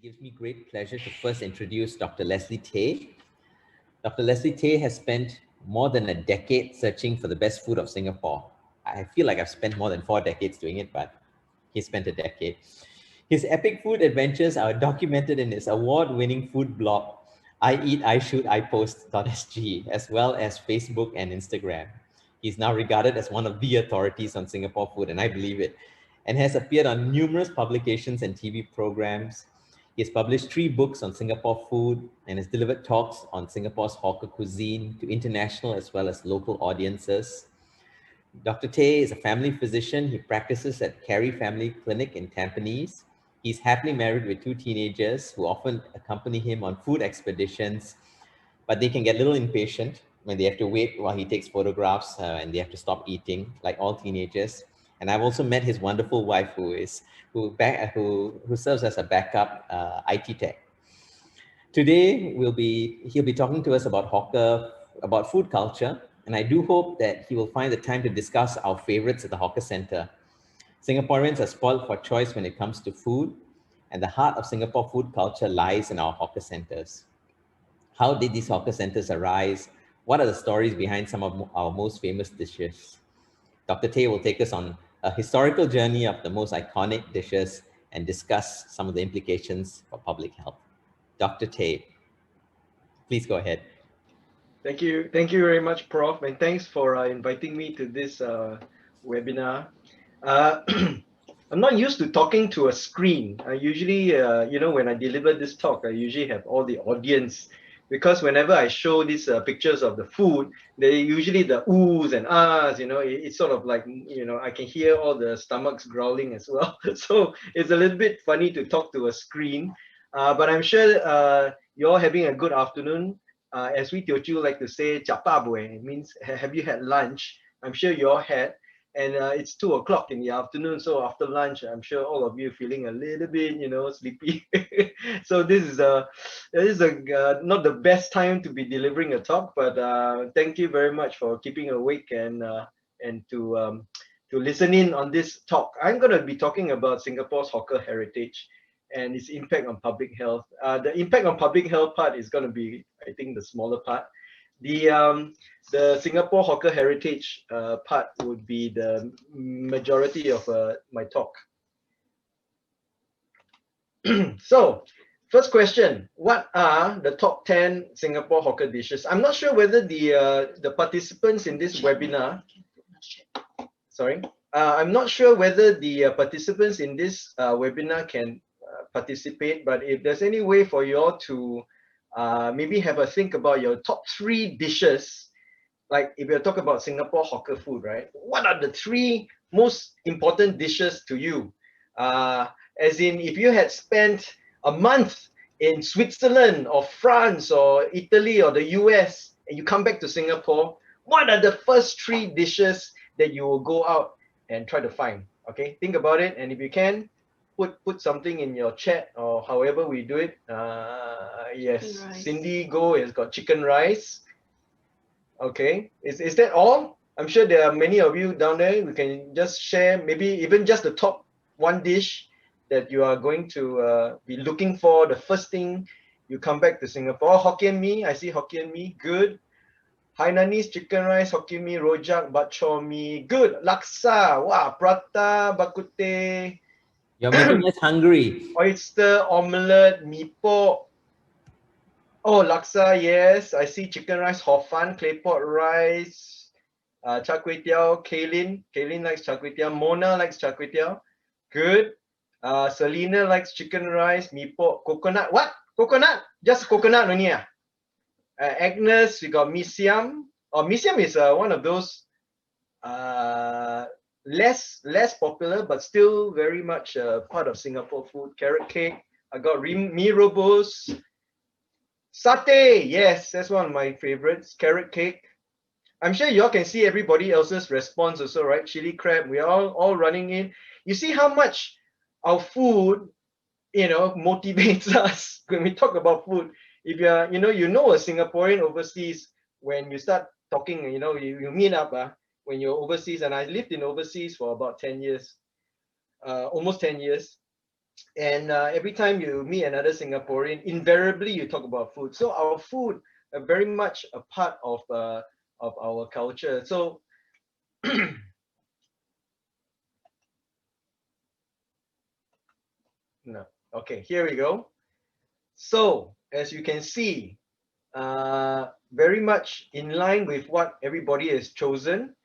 It gives me great pleasure to first introduce Dr. Leslie Tay. Dr. Leslie Tay has spent more than a decade searching for the best food of Singapore. I feel like I've spent more than 4 decades doing it, but he spent a decade. His epic food adventures are documented in his award-winning food blog, iEat, iShoot, iPost.sg, as well as Facebook and Instagram. He's now regarded as one of the authorities on Singapore food, and I believe it, and has appeared on numerous publications and TV programs. He has published 3 books on Singapore food and has delivered talks on Singapore's hawker cuisine to international as well as local audiences. Dr. Tay is a family physician. He practices at Karri Family Clinic in Tampines. He's happily married with 2 teenagers who often accompany him on food expeditions, but they can get a little impatient when they have to wait while he takes photographs and they have to stop eating, like all teenagers. And I've also met his wonderful wife, who serves as a backup IT tech. Today, he'll be talking to us about food culture, and I do hope that he will find the time to discuss our favorites at the hawker center. Singaporeans are spoiled for choice when it comes to food, and the heart of Singapore food culture lies in our hawker centers. How did these hawker centers arise? What are the stories behind some of our most famous dishes? Dr. Tay will take us on a historical journey of the most iconic dishes and discuss some of the implications for public health. Dr. Tay, please go ahead. Thank you very much, Prof, and thanks for inviting me to this webinar. I'm not used to talking to a screen. I usually, when I deliver this talk, I usually have all the audience, because whenever I show these pictures of the food, they usually the oohs and ahs, it's sort of like, I can hear all the stomachs growling as well. So it's a little bit funny to talk to a screen, but I'm sure you're all having a good afternoon. As we Teochew like to say, it means have you had lunch? I'm sure you all had. And it's 2 o'clock in the afternoon, so after lunch, I'm sure all of you feeling a little bit, sleepy. So this is not the best time to be delivering a talk, but thank you very much for keeping awake and to listen in on this talk. I'm going to be talking about Singapore's hawker heritage and its impact on public health. The impact on public health part is going to be, I think, the smaller part. The Singapore hawker heritage part would be the majority of my talk. So, first question: what are the top 10 Singapore hawker dishes? I'm not sure whether the participants in this webinar. Sorry, I'm not sure whether the participants in this webinar can participate. But if there's any way for you all to maybe have a think about your top 3 dishes. Like if you're talking about Singapore hawker food, right? What are the 3 most important dishes to you? As in, if you had spent a month in Switzerland or France or Italy or the US and you come back to Singapore, what are the first 3 dishes that you will go out and try to find? Okay, think about it, and if you can, put something in your chat or however we do it. Yes, Cindy Go has got chicken rice. Okay, is that all? I'm sure there are many of you down there. We can just share maybe even just the top 1 dish that you are going to be looking for the first thing you come back to Singapore. Hokkien Mee, I see Hokkien Mee, good. Hainanese chicken rice, Hokkien Mee, rojak, bak chor mee, good. Laksa, wow, prata, bak kut teh. You're making us hungry. Oyster, omelette, mee pok. Oh, laksa, yes. I see chicken rice, hor fun, claypot rice, char kway teow, Kaylin. Kaylin likes char kway teow. Mona likes char kway teow. Good. Selena likes chicken rice, mee pok, coconut. What? Coconut? Just coconut only. Agnes, we got mee siam. Oh, mee siam is one of those less popular, but still very much part of Singapore food. Carrot cake. I got mee rebus. Satay, yes, that's one of my favorites. Carrot cake. I'm sure y'all can see everybody else's response also, right? Chili crab, we are all running in. You see how much our food, motivates us when we talk about food. If you're, a Singaporean overseas, when you start talking, you meet up when you're overseas, and I lived in overseas for about 10 years, almost 10 years. And every time you meet another Singaporean, invariably you talk about food. So our food are very much a part of our culture. So no, okay, here we go. So as you can see, very much in line with what everybody has chosen.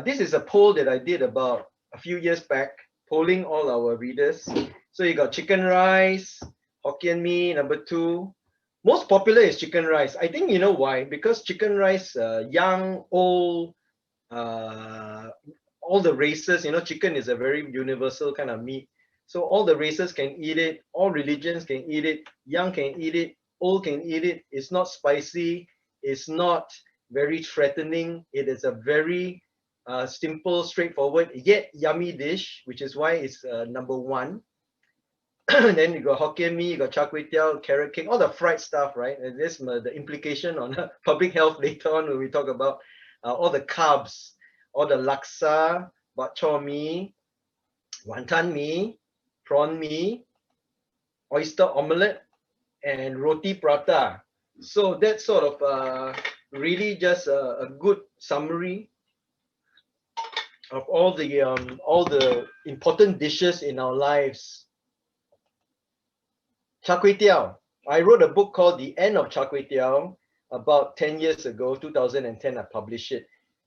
This is a poll that I did about a few years back, polling all our readers. So you got chicken rice, Hokkien mee, number two. Most popular is chicken rice. I think you know why? Because chicken rice, young, old, uh, all the races, chicken is a very universal kind of meat. So all the races can eat it, all religions can eat it, young can eat it, old can eat it. It's not spicy, it's not very threatening. It is a very simple, straightforward, yet yummy dish, which is why it's number one. Then you got Hokkien mee, you got char kway teow, carrot cake, all the fried stuff, right? And this the implication on public health later on when we talk about all the carbs, all the laksa, bak chor mee, wonton mee, prawn mee, oyster omelette, and roti prata. So that's sort of really just a good summary of all the important dishes in our lives. Char kway teow. I wrote a book called The End of Char kway teow about 10 years ago, 2010. I published it.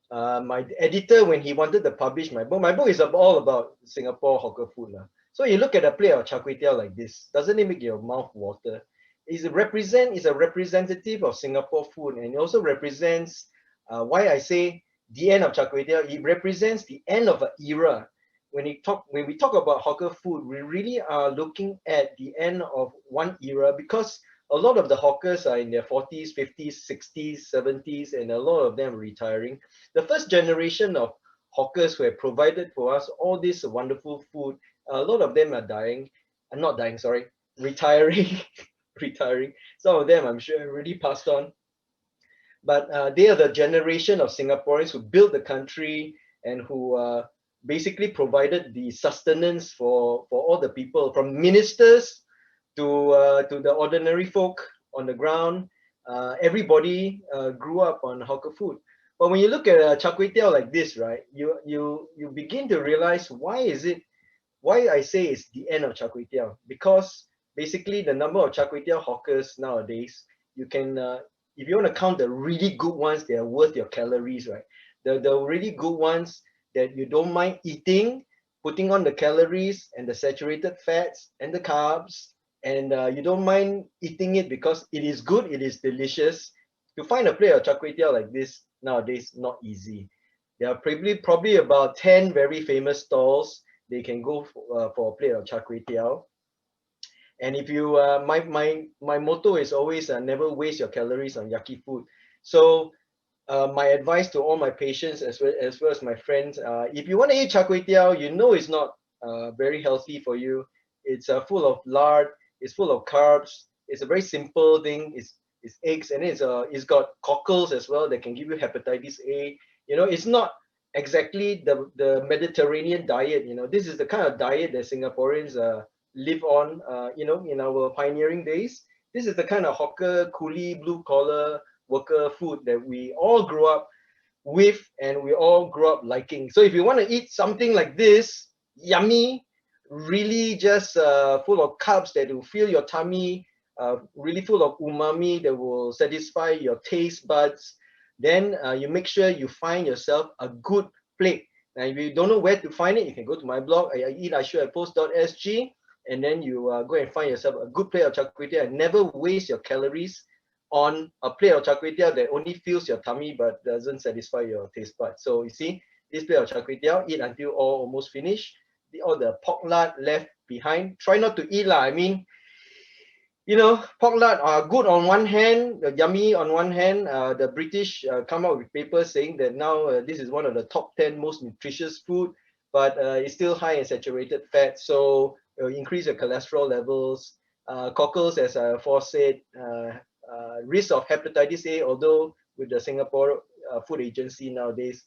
My editor, when he wanted to publish my book is all about Singapore hawker food. So you look at a plate of char kway teow like this, doesn't it make your mouth water? It's a representative of Singapore food, and it also represents why I say the end of char kway teow. It represents the end of an era. When we talk about hawker food, we really are looking at the end of one era, because a lot of the hawkers are in their 40s, 50s, 60s, 70s, and a lot of them are retiring. The first generation of hawkers who have provided for us all this wonderful food, a lot of them are dying, not dying, sorry, retiring, retiring. Some of them, I'm sure, already passed on. But they are the generation of Singaporeans who built the country and who basically provided the sustenance for all the people, from ministers to the ordinary folk on the ground. Everybody grew up on hawker food. But when you look at char kway teow like this, right, you begin to realize why I say it's the end of char kway teow. Because basically the number of char kway teow hawkers nowadays, you can if you want to count the really good ones, they are worth your calories, right? The really good ones that you don't mind eating, putting on the calories and the saturated fats and the carbs, and you don't mind eating it because it is good, it is delicious. To find a plate of char kway teow like this nowadays, not easy. There are probably about 10 very famous stalls they can go for a plate of char kway teow. And if you, my motto is always never waste your calories on yucky food. So my advice to all my patients as well as my friends, if you want to eat char kway teow, you know it's not very healthy for you. It's full of lard, it's full of carbs. It's a very simple thing. It's eggs, and it's got cockles as well that can give you hepatitis A. It's not exactly the Mediterranean diet. This is the kind of diet that Singaporeans live on. In our pioneering days, this is the kind of hawker, coolie, blue collar worker food that we all grew up with and we all grew up liking. So if you want to eat something like this, yummy, really just full of carbs that will fill your tummy, really full of umami that will satisfy your taste buds, then you make sure you find yourself a good plate. Now, if you don't know where to find it, you can go to my blog, iEat@post.sg, and then you go and find yourself a good plate of char kway teow and never waste your calories on a plate of char kway teow that only fills your tummy but doesn't satisfy your taste buds. So you see, this plate of char kway teow, eat until almost finished. All the pork lard left behind, try not to eat lah. I mean, pork lard are good on one hand, yummy on one hand. The British come out with papers saying that now this is one of the top 10 most nutritious food, but it's still high in saturated fat, so it will increase your cholesterol levels. Cockles, as I aforesaid, risk of hepatitis A, although with the Singapore Food Agency nowadays,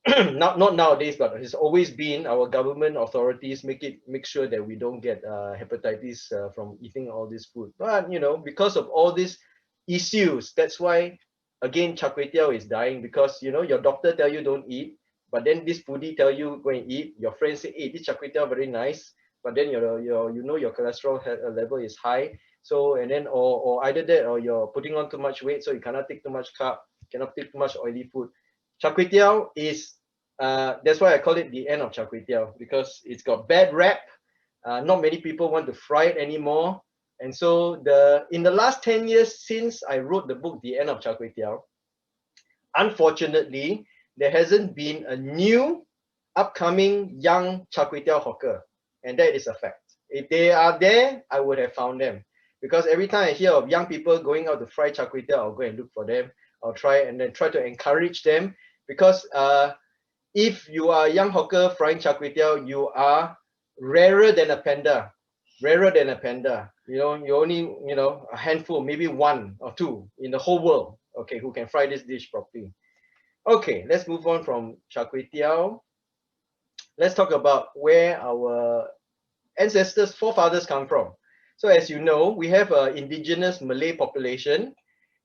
not nowadays, but it's always been our government authorities make sure that we don't get hepatitis from eating all this food. But because of all these issues, that's why again char kway teow is dying, because your doctor tell you don't eat, but then this foodie tell you go and eat. Your friends say, hey, this char kway teow very nice, but then your cholesterol level is high. So and then or either that, or you're putting on too much weight, so you cannot take too much carb, cannot take too much oily food. Char kway teow is that's why I call it the end of char kway teow, because it's got bad rap. Not many people want to fry it anymore. And so in the last 10 years since I wrote the book, The End of Char Kway Teow, unfortunately, there hasn't been a new upcoming young char kway teow hawker. And that is a fact. If they are there, I would have found them. Because every time I hear of young people going out to fry char kway teow, I'll go and look for them. I'll try to encourage them. Because if you are a young hawker frying char kway teow, you are rarer than a panda. Rarer than a panda. You're only, a handful, maybe one or two in the whole world, okay, who can fry this dish properly. Okay, let's move on from char kway teow. Let's talk about where our ancestors, forefathers come from. So as you know, we have an indigenous Malay population.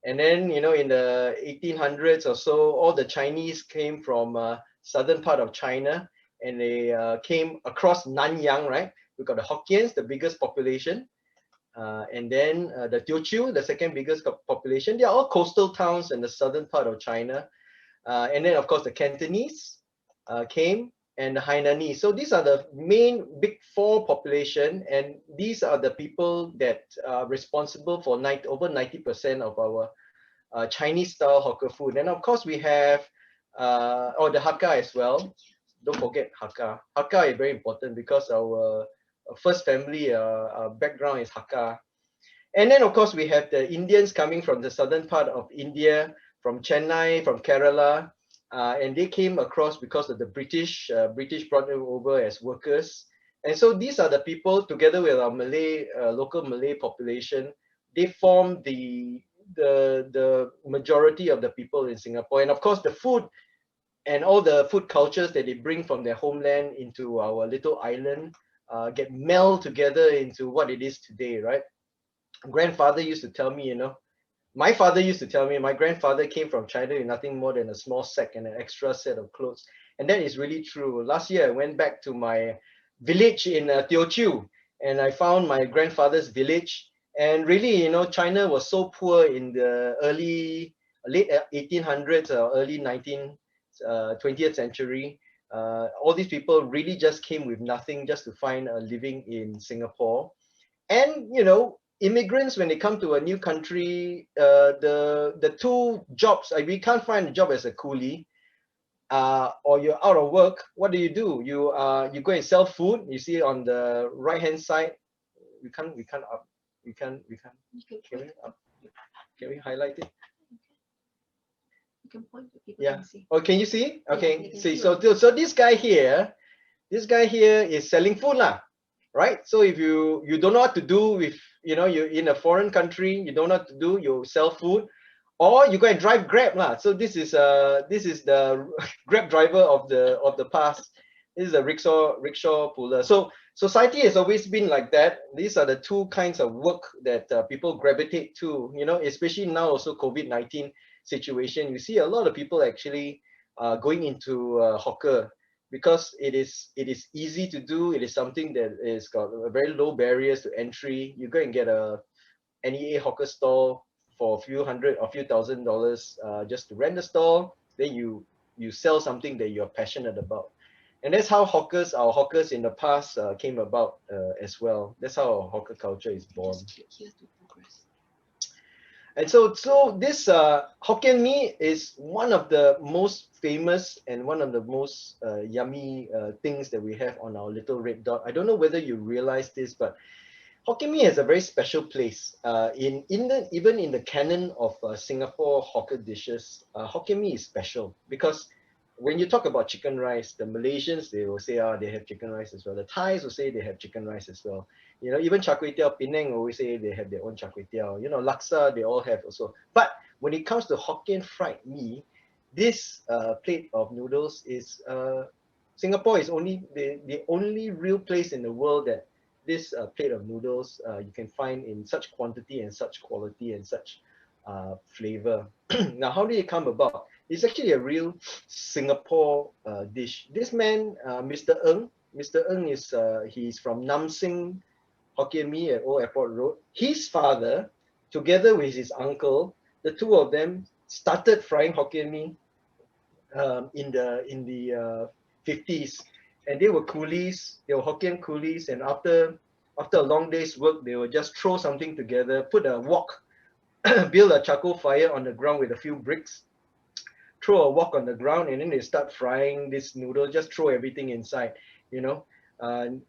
And then, in the 1800s or so, all the Chinese came from southern part of China, and they came across Nanyang, right? We've got the Hokkiens, the biggest population. And then the Teochew, the second biggest population. They're all coastal towns in the southern part of China. And then, of course, the Cantonese came, and the Hainanese. So these are the main big four population, and these are the people that are responsible for over 90% of our Chinese style hawker food. And of course, we have the Hakka as well. Don't forget Hakka. Hakka is very important because our first family background is Hakka. And then, of course, we have the Indians coming from the southern part of India, from Chennai, from Kerala, and they came across because of the British. British brought them over as workers. And so these are the people, together with our local Malay population, they form the majority of the people in Singapore. And of course, the food and all the food cultures that they bring from their homeland into our little island get meld together into what it is today, right? Grandfather used to tell me, my father used to tell me, my grandfather came from China with nothing more than a small sack and an extra set of clothes. And that is really true. Last year, I went back to my village in Teochew, and I found my grandfather's village. And really, China was so poor in the late 1800s or early 20th century. All these people really just came with nothing just to find a living in Singapore. And immigrants, when they come to a new country, the two jobs, we can't find a job as a coolie, or you're out of work. What do? You go and sell food. You see on the right hand side. We can't up. We can up? Can we highlight it? You can point to people. Yeah. Can see. Oh, can you see? Okay. Yeah, See. So this guy here is selling food lah, right? So if you don't know what to do with, you're in a foreign country, you don't know what to do, you sell food, or you go and drive Grab lah. So this is the Grab driver of the past. This is a rickshaw puller. So society has always been like that. These are the two kinds of work that people gravitate to. Especially now also COVID-19 situation. You see a lot of people actually going into hawker, because it is easy to do. It is something that is got a very low barriers to entry. You go and get a NEA hawker stall for a few hundred or few $1,000s just to rent the stall. Then you sell something that you're passionate about. And that's how our hawkers in the past came about as well. That's how our hawker culture is born. Here's to progress. And so this Hokkien mee is one of the most famous and one of the most yummy things that we have on our little red dot. I don't know whether you realize this, but Hokkien mee has a very special place even in the canon of Singapore hawker dishes. Hokkien mee is special because when you talk about chicken rice, the Malaysians, they will say, they have chicken rice as well. The Thais will say they have chicken rice as well. Even char kway teow, Penang always say they have their own char kway teow. Laksa, they all have also. But when it comes to Hokkien fried mee, this plate of noodles is Singapore is the only real place in the world that this plate of noodles you can find in such quantity and such quality and such flavor. Now, how did it come about? It's actually a real Singapore dish. This man, Mr. Ng is he's from Nam Sing Hokkien Mee at Old Airport Road. His father, together with his uncle, the two of them started frying Hokkien Mee in the 50s, and they were coolies. They were Hokkien coolies, and after a long day's work, they would just throw something together, put a wok, build a charcoal fire on the ground with a few bricks, throw a wok on the ground, and then they start frying this noodle. Just throw everything inside, you know.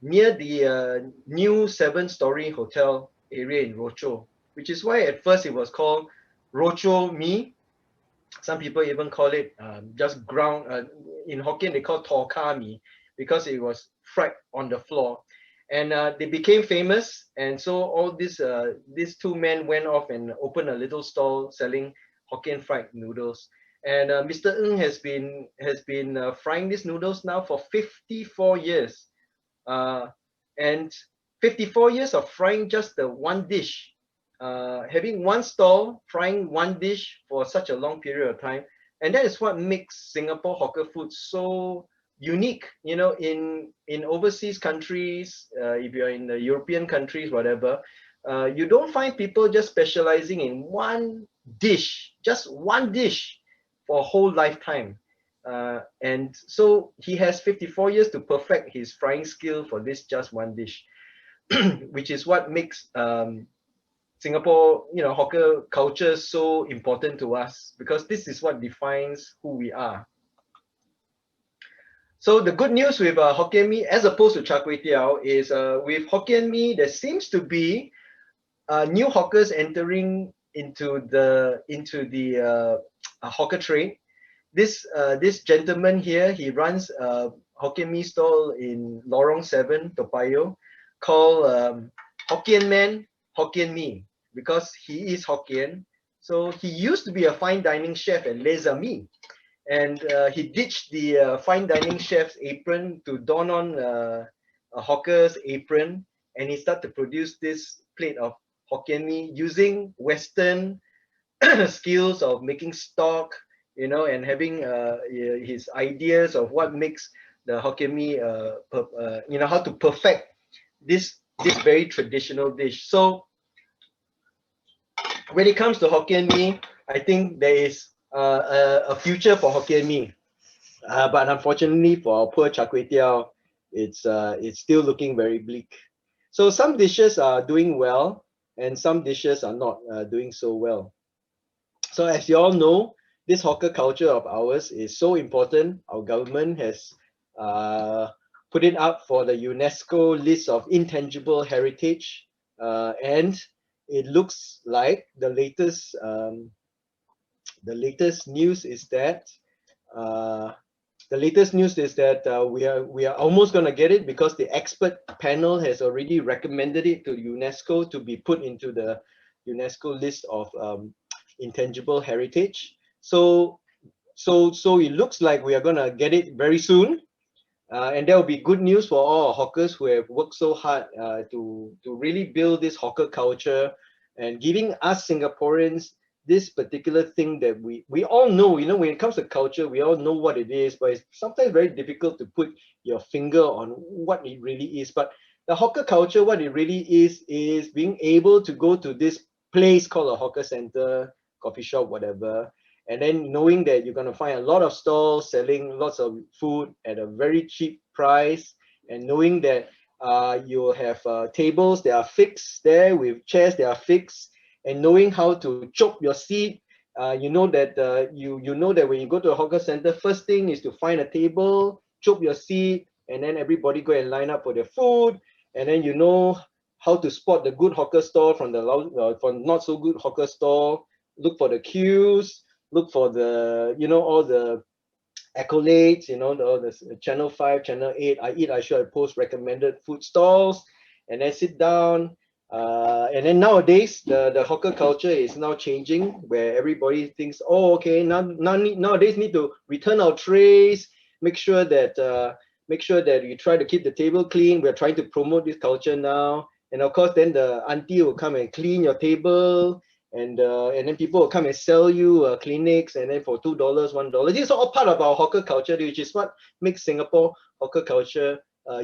Near the new 7-story hotel area in Rochor, which is why at first it was called Rochor Mee. Some people even call it just ground. In Hokkien, they call Toka Mee because it was fried on the floor. And they became famous. And so all these two men went off and opened a little stall selling Hokkien fried noodles. And Mr. Ng has been frying these noodles now for 54 years. And 54 years of frying just the one dish, having one stall frying one dish for such a long period of time, and that is what makes Singapore hawker food so unique. You know, in overseas countries, if you're in the European countries, whatever, you don't find people just specializing in one dish, just one dish for a whole lifetime. And so he has 54 years to perfect his frying skill for this just one dish, which is what makes Singapore, hawker culture so important to us, because this is what defines who we are. So the good news with Hokkien Mee, as opposed to Char Kway Teow, is with Hokkien Mee, there seems to be new hawkers entering into the hawker trade. This gentleman here, he runs a Hokkien Mee stall in Lorong 7, Toa Payoh, called Hokkien Man Hokkien Mee, because he is Hokkien. So he used to be a fine dining chef at Les Amis, and he ditched the fine dining chef's apron to don on a hawker's apron, and he started to produce this plate of Hokkien Mee using Western skills of making stock, and having his ideas of what makes the Hokkien Mee, how to perfect this very traditional dish. So when it comes to Hokkien Mee, I think there is a future for Hokkien Mee, but unfortunately for our poor Char Kway Teow, it's still looking very bleak. So some dishes are doing well, and some dishes are not doing so well. So as you all know, this hawker culture of ours is so important. Our government has put it up for the UNESCO list of intangible heritage, and it looks like the latest news is that we are almost going to get it, because the expert panel has already recommended it to UNESCO to be put into the UNESCO list of intangible heritage. So it looks like we are going to get it very soon, and that will be good news for all our hawkers who have worked so hard to really build this hawker culture, and giving us Singaporeans this particular thing that we all know. When it comes to culture, we all know what it is, but it's sometimes very difficult to put your finger on what it really is. But the hawker culture, what it really is being able to go to this place called a hawker center, coffee shop, whatever, and then knowing that you're going to find a lot of stalls selling lots of food at a very cheap price, and knowing that you'll have tables that are fixed there with chairs that are fixed, and knowing how to chop your seat. You know that when you go to a hawker center, first thing is to find a table, chop your seat, and then everybody go and line up for their food. And then you know how to spot the good hawker store from the from not so good hawker store. Look for the queues, look for the all the accolades, the channel 5, channel 8, iEat, I post recommended food stalls, and then sit down, And then nowadays, the hawker culture is now changing, where everybody thinks, oh, okay, nowadays need to return our trays, make sure that you try to keep the table clean. We're trying to promote this culture now, and of course, then the auntie will come and clean your table, and then people will come and sell you clinics, and then for $2, $1. This is all part of our hawker culture, which is what makes Singapore hawker culture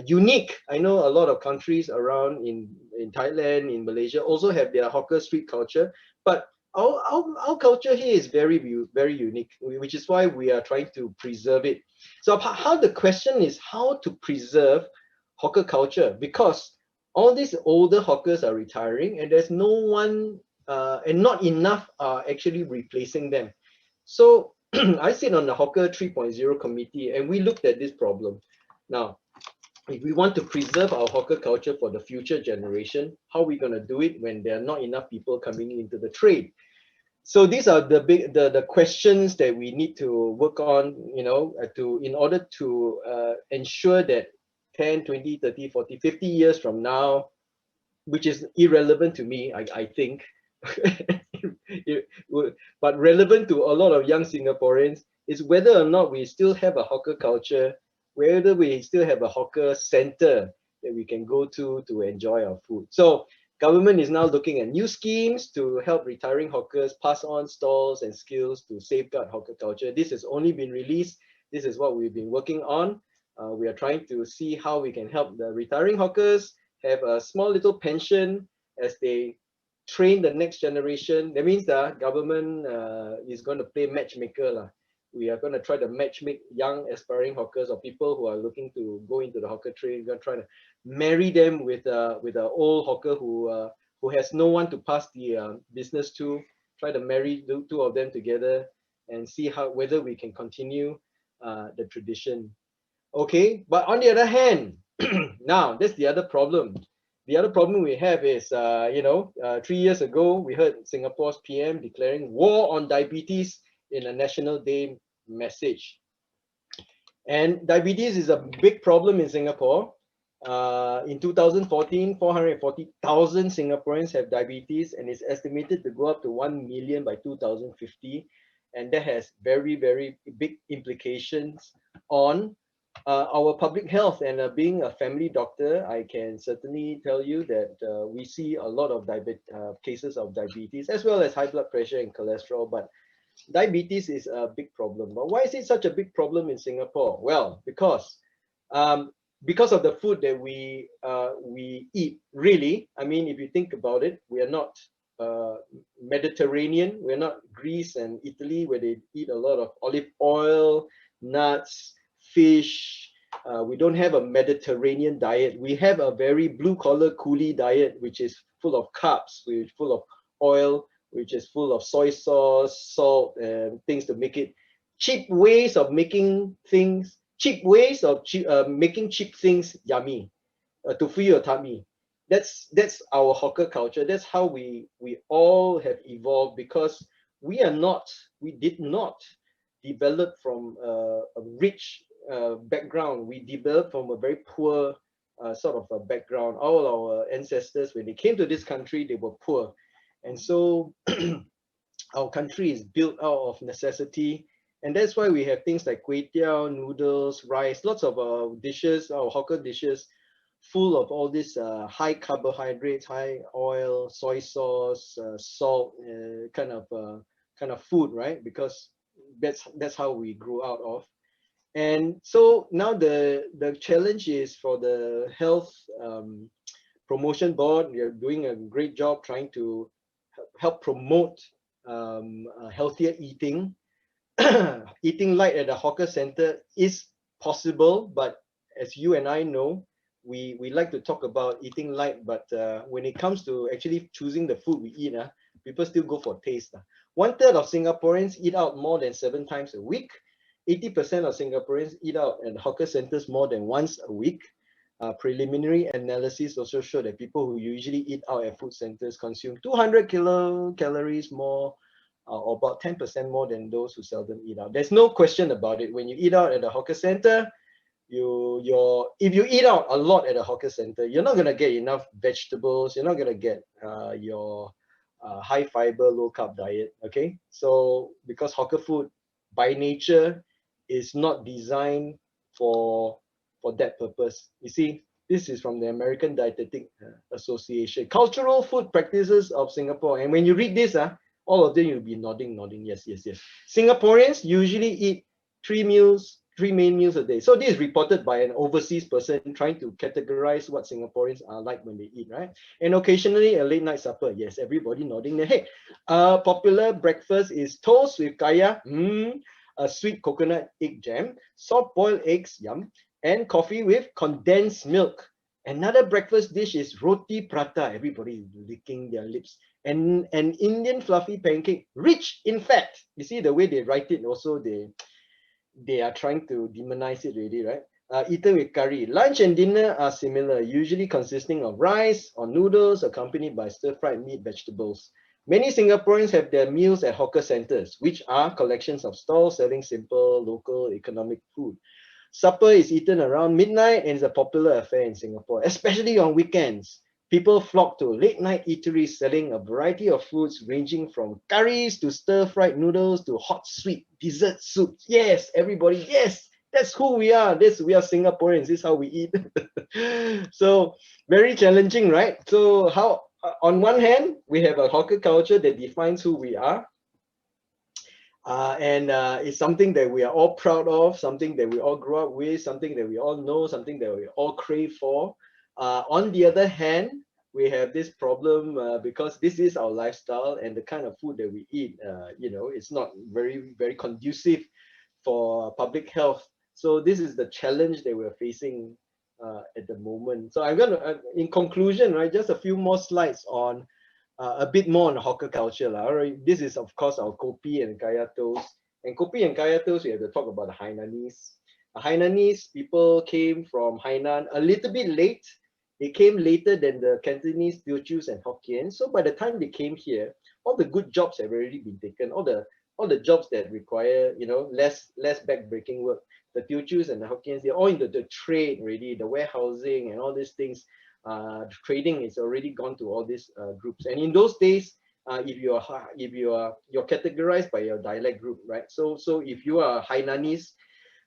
unique. I know a lot of countries around in Thailand, in Malaysia, also have their hawker street culture, but our culture here is very unique, which is why we are trying to preserve it. So how the question is how to preserve hawker culture, because all these older hawkers are retiring, and there's no one and not enough are actually replacing them. So I sit on the Hawker 3.0 committee, and we looked at this problem. Now, if we want to preserve our hawker culture for the future generation, how are we going to do it when there are not enough people coming into the trade? So these are the questions that we need to work on, in order to ensure that 10, 20, 30, 40, 50 years from now, which is irrelevant to me, I think, but relevant to a lot of young Singaporeans, is whether or not we still have a hawker culture, whether we still have a hawker center that we can go to enjoy our food. So government is now looking at new schemes to help retiring hawkers pass on stalls and skills to safeguard hawker culture. This has only been released. This is what we've been working on. We are trying to see how we can help the retiring hawkers have a small little pension as they train the next generation. That means the government is going to play matchmaker lah. We are going to try to matchmake young aspiring hawkers or people who are looking to go into the hawker trade. We're going to try to marry them with an old hawker who has no one to pass the business to. Try to marry the two of them together and see whether we can continue the tradition. Okay, but on the other hand, now that's the other problem. The other problem we have is, 3 years ago, we heard Singapore's PM declaring war on diabetes in a National Day message. And diabetes is a big problem in Singapore. In 2014, 440,000 Singaporeans have diabetes, and it's estimated to go up to 1 million by 2050. And that has very, very big implications on our public health. And being a family doctor, I can certainly tell you that we see a lot of cases of diabetes, as well as high blood pressure and cholesterol. But diabetes is a big problem. But why is it such a big problem in Singapore? Well, because of the food that we eat. Really, I mean, if you think about it, we are not Mediterranean. We're not Greece and Italy, where they eat a lot of olive oil, nuts, fish. We don't have a Mediterranean diet. We have a very blue-collar coolie diet, which is full of carbs, which is full of oil, which is full of soy sauce, salt, and things to make it. Cheap ways of making things, making cheap things yummy, to fill your tummy. That's our hawker culture. That's how we all have evolved, because we did not develop from a rich background. We developed from a very poor sort of a background. All our ancestors, when they came to this country, they were poor. And so our country is built out of necessity. And that's why we have things like kway teow, noodles, rice, lots of dishes, our hawker dishes, full of all this high carbohydrates, high oil, soy sauce, salt, kind of food, right? Because that's how we grew out of. And so now the challenge is for the health promotion board. We are doing a great job trying to help promote healthier eating. Eating light at a hawker center is possible, but as you and I know, we like to talk about eating light, but when it comes to actually choosing the food we eat, people still go for taste. 1/3 of Singaporeans eat out more than 7 times a week. 80% of Singaporeans eat out at hawker centers more than once a week. Preliminary analysis also show that people who usually eat out at food centers consume 200 kilocalories more, or about 10% more than those who seldom eat out. There's no question about it. When you eat out at a hawker center, if you eat out a lot at a hawker center, you're not gonna get enough vegetables. You're not gonna get your high fiber, low carb diet. Okay, so because hawker food by nature is not designed for that purpose. You see, this is from the American Dietetic Association, Cultural Food Practices of Singapore. And when you read this, all of them you'll be nodding, yes, yes, yes. Singaporeans usually eat three main meals a day. So this is reported by an overseas person trying to categorize what Singaporeans are like when they eat, right? And occasionally a late night supper. Yes, everybody nodding their head. Popular breakfast is toast with kaya, a sweet coconut egg jam, soft boiled eggs, yum, and coffee with condensed milk. Another breakfast dish is roti prata. Everybody is licking their lips. And an Indian fluffy pancake, rich in fat. You see the way they write it also, they are trying to demonize it already, right? Eaten with curry. Lunch and dinner are similar, usually consisting of rice or noodles accompanied by stir-fried meat vegetables. Many Singaporeans have their meals at hawker centers, which are collections of stalls selling simple, local, economic food. Supper is eaten around midnight and is a popular affair in Singapore, especially on weekends. People flock to late night eateries selling a variety of foods ranging from curries to stir-fried noodles to hot sweet dessert soups. Yes, everybody, yes, that's who we are. We are Singaporeans. This is how we eat. So very challenging, right? So how, on one hand, we have a hawker culture that defines who we are. And it's something that we are all proud of, something that we all grew up with, something that we all know, something that we all crave for. On the other hand, we have this problem because this is our lifestyle and the kind of food that we eat, it's not very conducive for public health. So this is the challenge that we're facing at the moment. So I'm gonna, in conclusion, right, just a few more slides on a bit more on hawker culture. Right? This is, of course, our kopi and kaya toast. And kopi and kaya toast, we have to talk about the Hainanese. Hainanese people came from Hainan a little bit late. They came later than the Cantonese, Teochews, and Hokkiens. So by the time they came here, all the good jobs have already been taken. All the jobs that require, less back-breaking work. The Teochews and the Hokkiens, they're all into the trade already, the warehousing and all these things. Trading is already gone to all these groups. And in those days, you're categorized by your dialect group, right? So if you are Hainanese,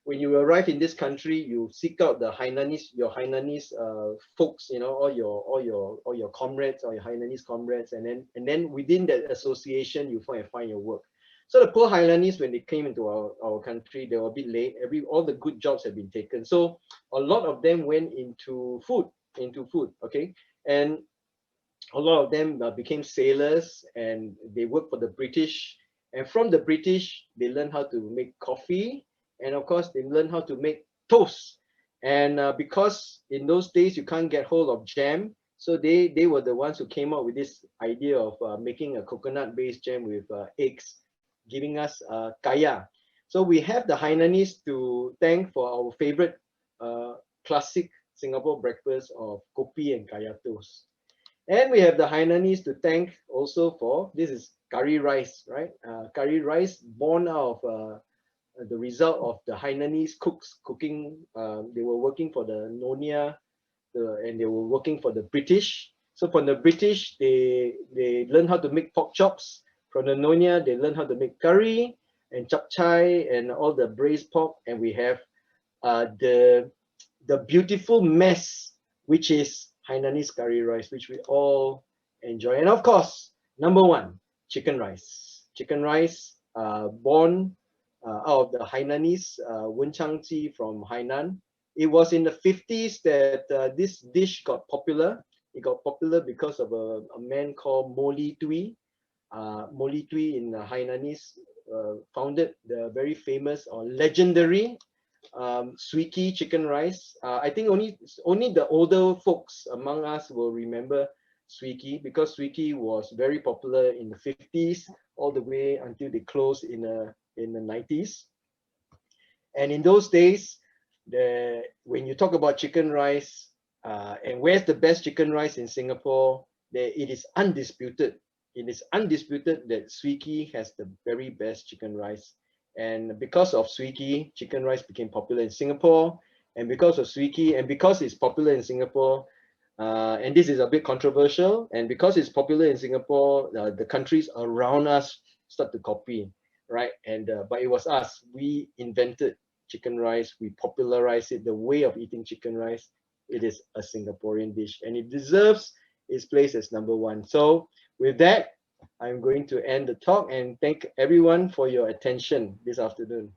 when you arrive in this country, you seek out your Hainanese folks, all your comrades or your Hainanese comrades, and then within that association, you find your work. So the poor Hainanese, when they came into our country, they were a bit late. All the good jobs have been taken. So a lot of them went into food, okay? And a lot of them became sailors and they worked for the British. And from the British, they learned how to make coffee. And of course, they learned how to make toast. And because in those days, you can't get hold of jam, so they were the ones who came up with this idea of making a coconut-based jam with eggs, giving us kaya. So we have the Hainanese to thank for our favorite classic Singapore breakfast of kopi and kaya toast. And we have the Hainanese to thank also for, this is curry rice, right? Curry rice born out of the result of the Hainanese cooks cooking. They were working for the Nyonya, and they were working for the British. So from the British, they learned how to make pork chops. From the Nyonya, they learned how to make curry and chap chai and all the braised pork. And we have the beautiful mess, which is Hainanese curry rice, which we all enjoy. And of course, number one, chicken rice. Chicken rice born out of the Hainanese Wenchangji from Hainan. It was in the 50s that this dish got popular. It got popular because of a man called Moli Tui. Moli Tui in Hainanese founded the very famous or legendary Swee chicken rice. I think only the older folks among us will remember Swee because Swee was very popular in the 50s all the way until they closed in the 90s. And in those days, when you talk about chicken rice and where's the best chicken rice in Singapore, it is undisputed. It is undisputed that Swee has the very best chicken rice. And because of Swee, chicken rice became popular in Singapore. and because of Swiki, and because it's popular in Singapore, and this is a bit controversial, and because it's popular in Singapore, the countries around us start to copy, right? And but it was us. We invented chicken rice. We popularized it, the way of eating chicken rice. It is a Singaporean dish, and it deserves its place as #1. So with that, I'm going to end the talk and thank everyone for your attention this afternoon.